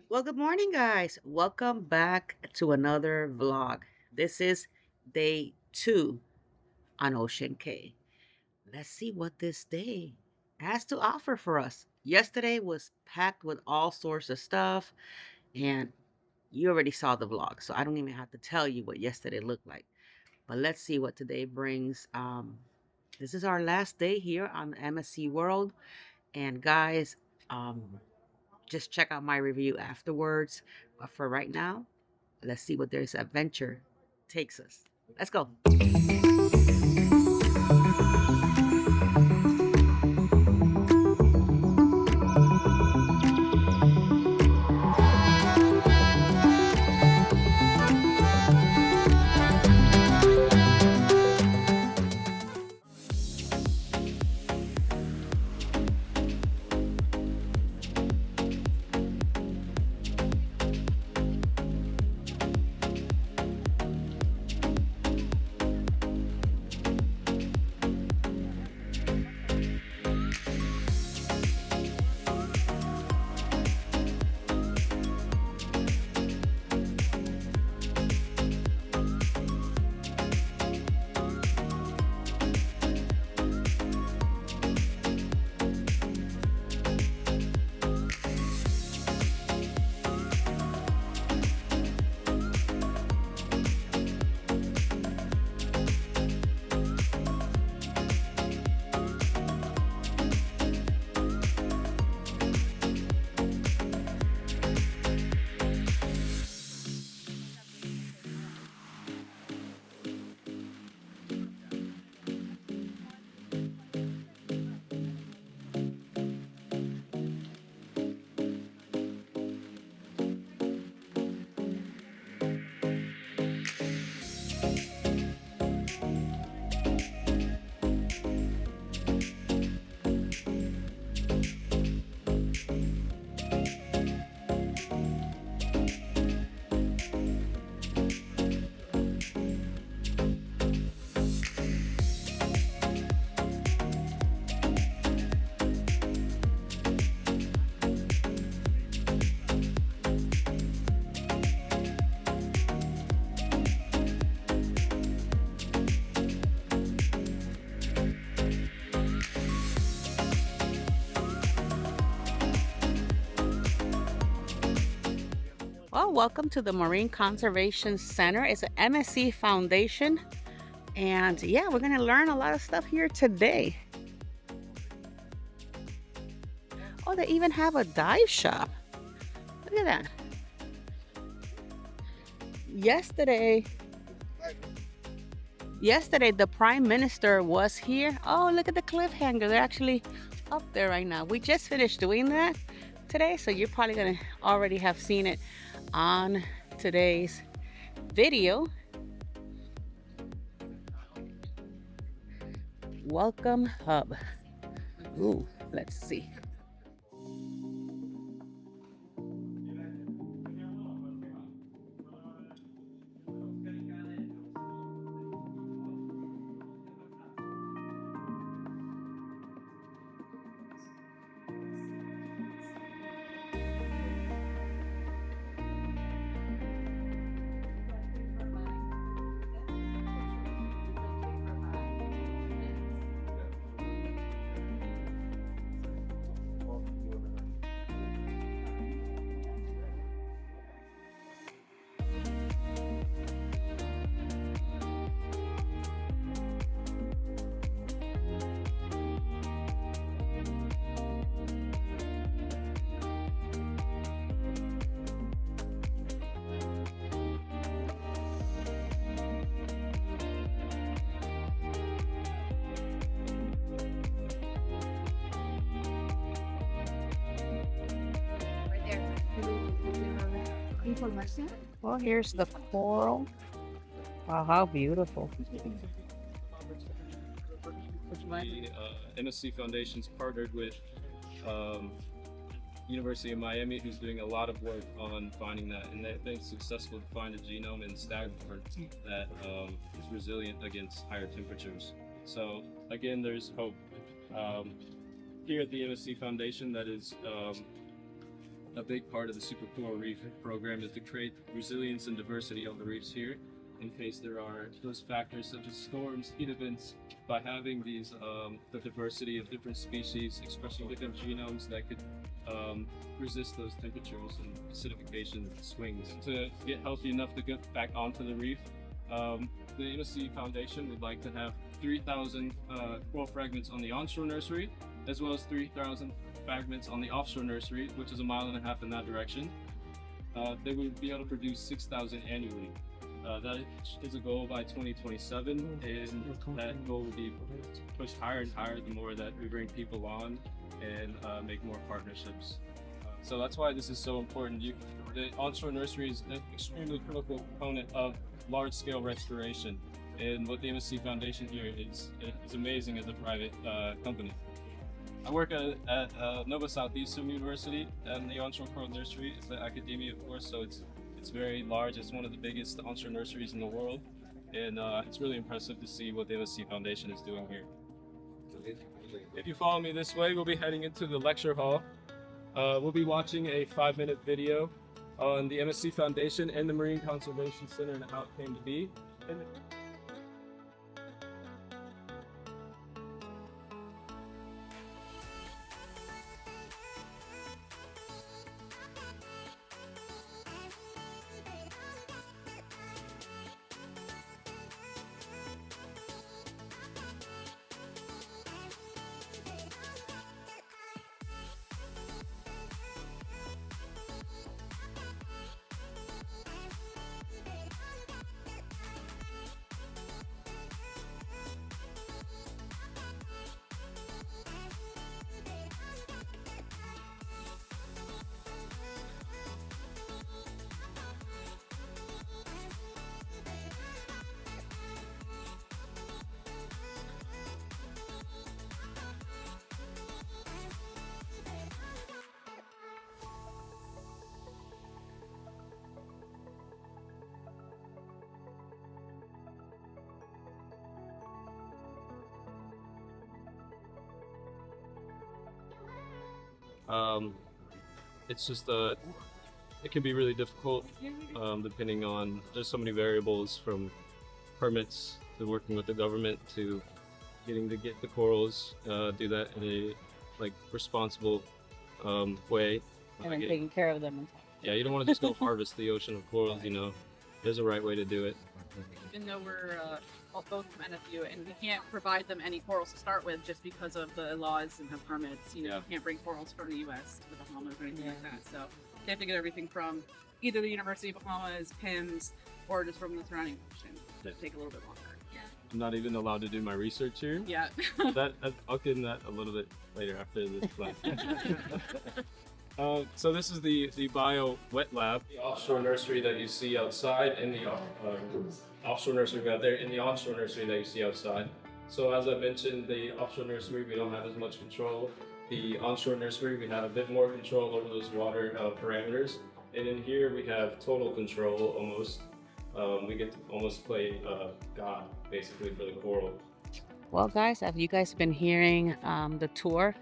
Well, good morning, guys. Welcome back to another vlog. This is day 2 on Ocean Cay. Let's see what this day has to offer for us. Yesterday was packed with all sorts of stuff, and you already saw the vlog, so I don't even have to tell you what yesterday looked like. But let's see what today brings. This is our last day here on MSC World, and guys, um, just check out my review afterwards. But for right now, let's see what this adventure takes us. Let's go. Well, welcome to the Marine Conservation Center. It's an MSC Foundation. And yeah, we're going to learn a lot of stuff here today. Oh, they even have a dive shop. Look at that. Yesterday, yesterday the Prime Minister was here. Oh, look at the cliffhanger. They're actually up there right now. We just finished doing that today, so you're probably going to already have seen it on today's video. Welcome hub. Ooh, let's see. Well, here's the coral. Wow, how beautiful. The MSC Foundation's partnered with um, University of Miami, who's doing a lot of work on finding that, and they've been successful to find a genome in stagboard that is resilient against higher temperatures. So again, there's hope. Here at the MSC Foundation, that is a big part of the Super Coral Reef program is to create resilience and diversity on the reefs here in case there are those factors such as storms, heat events. By having these, the diversity of different species expressing different genomes that could resist those temperatures and acidification swings. To get healthy enough to get back onto the reef, the MSC Foundation would like to have 3,000 coral fragments on the onshore nursery, as well as 3,000 fragments on the offshore nursery, which is 1.5 miles in that direction. They would be able to produce 6,000 annually. That is a goal by 2027, and that goal will be pushed higher and higher the more that we bring people on and make more partnerships. So that's why this is so important. The onshore nursery is an extremely critical component of large-scale restoration, and what the MSC Foundation here is amazing as a private company. I work at Nova Southeastern University, and the onshore coral nursery is the academia, of course, so it's very large. It's one of the biggest onshore nurseries in the world, and it's really impressive to see what the MSC Foundation is doing here. If you follow me this way, we'll be heading into the lecture hall. We'll be watching a 5-minute video on the MSC Foundation and the Marine Conservation Center and how it came to be. It's just it can be really difficult depending on, there's so many variables from permits to working with the government to getting to get the corals, do that in a responsible way. And then taking care of them. Yeah, you don't want to just go harvest the ocean of corals, you know. There's a right way to do it. Even though we're both from NFU, and we can't provide them any corals to start with just because of the laws and the permits. You know, you can't bring corals from the U.S. to the Bahamas or anything like that. So they have to get everything from either the University of Bahamas, PIMS, or just from the surrounding ocean. It'll take a little bit longer. Yeah. I'm not even allowed to do my research here. Yeah. I'll get in that a little bit later after this class. So this is the bio wet lab, the offshore nursery that you see outside, and the offshore nursery out there, and the onshore nursery that you see outside. So as I mentioned, the offshore nursery, we don't have as much control. The onshore nursery, we have a bit more control over those water parameters. And in here, we have total control almost. We get to almost play God, basically, for the coral. Well, guys, have you guys been hearing the tour?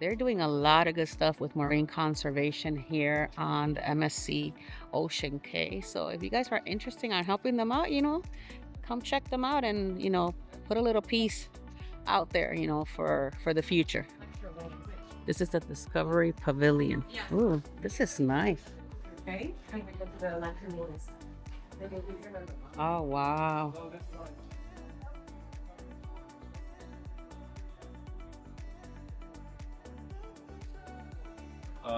They're doing a lot of good stuff with marine conservation here on the MSC Ocean Cay. So if you guys are interested in helping them out, you know, come check them out and, you know, put a little piece out there, you know, for the future. This is the Discovery Pavilion. Ooh, this is nice. Okay, and we go to the lantern notice. Oh, wow.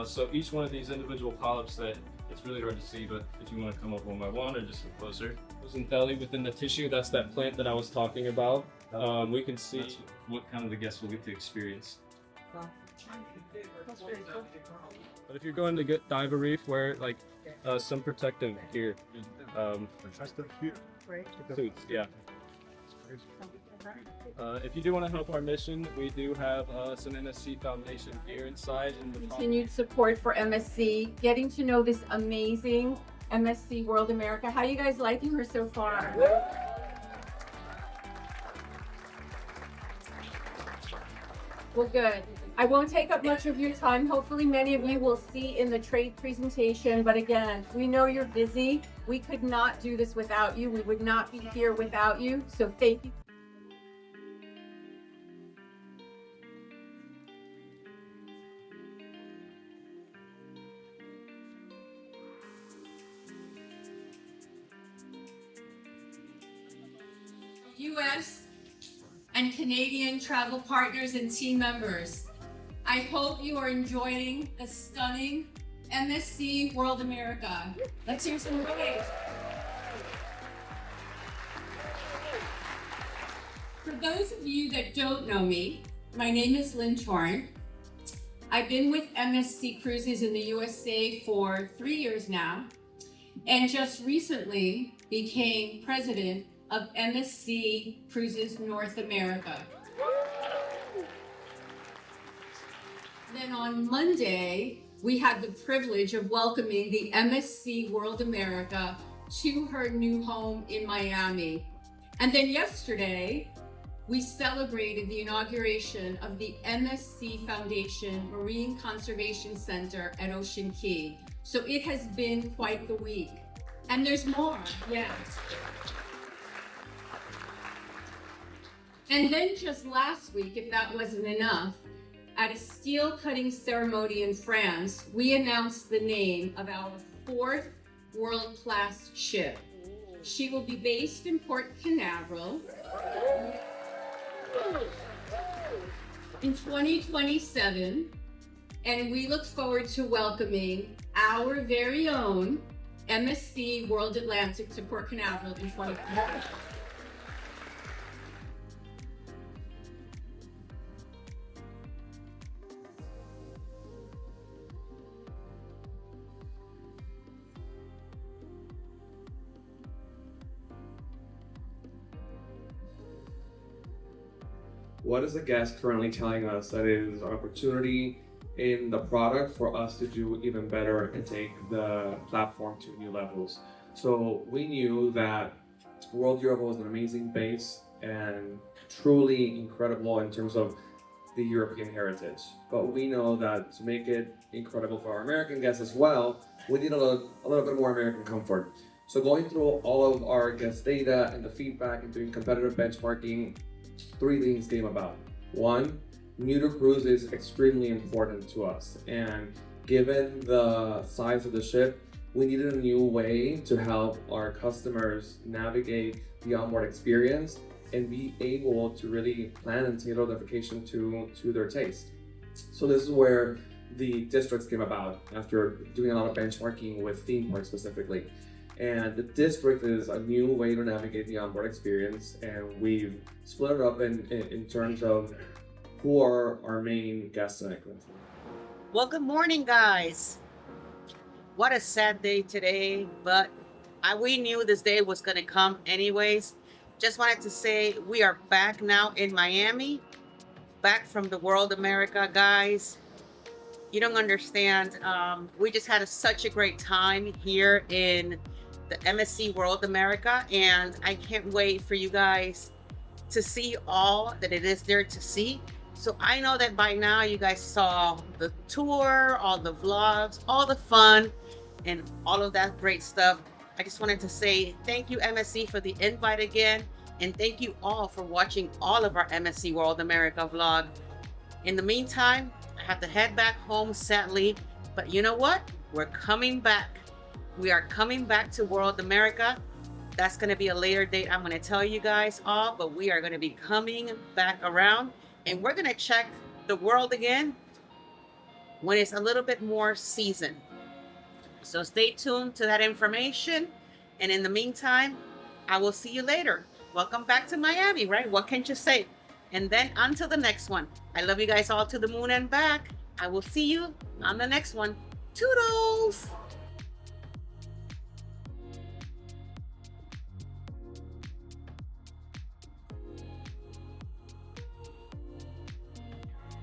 So each one of these individual polyps that it's really hard to see, but if you want to come up one by one or just get closer. Zooxanthellae within the tissue, that's that plant that I was talking about. We can see what kind of the guests will get to experience. But if you're going to get dive a reef, wear like some protective gear. Suits, yeah. If you do want to help our mission, we do have some MSC Foundation gear inside. Continued support for MSC, getting to know this amazing MSC World America. How are you guys liking her so far? Well, good. I won't take up much of your time. Hopefully many of you will see in the trade presentation, but again, we know you're busy. We could not do this without you. We would not be here without you. So thank you. US and Canadian travel partners and team members, I hope you are enjoying the stunning MSC World America. Let's hear some praise. For those of you that don't know me, my name is Lynn Torrent. I've been with MSC Cruises in the USA for 3 years now, and just recently became president of MSC Cruises North America. Then on Monday, we had the privilege of welcoming the MSC World America to her new home in Miami. And then yesterday, we celebrated the inauguration of the MSC Foundation Marine Conservation Center at Ocean Cay. So it has been quite the week. And there's more, yes. And then just last week, if that wasn't enough, at a steel cutting ceremony in France, we announced the name of our 4th world-class ship. She will be based in Port Canaveral in 2027, and we look forward to welcoming our very own MSC World Atlantic to Port Canaveral in 2027. What is the guest currently telling us that is an opportunity in the product for us to do even better and take the platform to new levels? So we knew that World Europa was an amazing base and truly incredible in terms of the European heritage. But we know that to make it incredible for our American guests as well, we need a little bit more American comfort. So going through all of our guest data and the feedback and doing competitive benchmarking, 3 things came about. 1, new to cruise is extremely important to us, and given the size of the ship, we needed a new way to help our customers navigate the onboard experience and be able to really plan and tailor the vacation to their taste. So this is where the districts came about after doing a lot of benchmarking with theme parks specifically. And the district is a new way to navigate the onboard experience, and we've split it up in terms of who are our main guests tonight. Well, good morning, guys. What a sad day today, but we knew this day was going to come anyways. Just wanted to say we are back now in Miami, back from the World America, guys. You don't understand. We just had such a great time here in the MSC World America, and I can't wait for you guys to see all that it is there to see. So I know that by now you guys saw the tour, all the vlogs, all the fun, and all of that great stuff. I just wanted to say thank you, MSC, for the invite again, and thank you all for watching all of our MSC World America vlog. In the meantime, I have to head back home, sadly, but you know what? We're coming back. We are coming back to World America. That's going to be a later date. I'm going to tell you guys all, but we are going to be coming back around, and we're going to check the world again when it's a little bit more seasoned. So stay tuned to that information. And in the meantime, I will see you later. Welcome back to Miami, right? What can you say? And then until the next one, I love you guys all to the moon and back. I will see you on the next one. Toodles!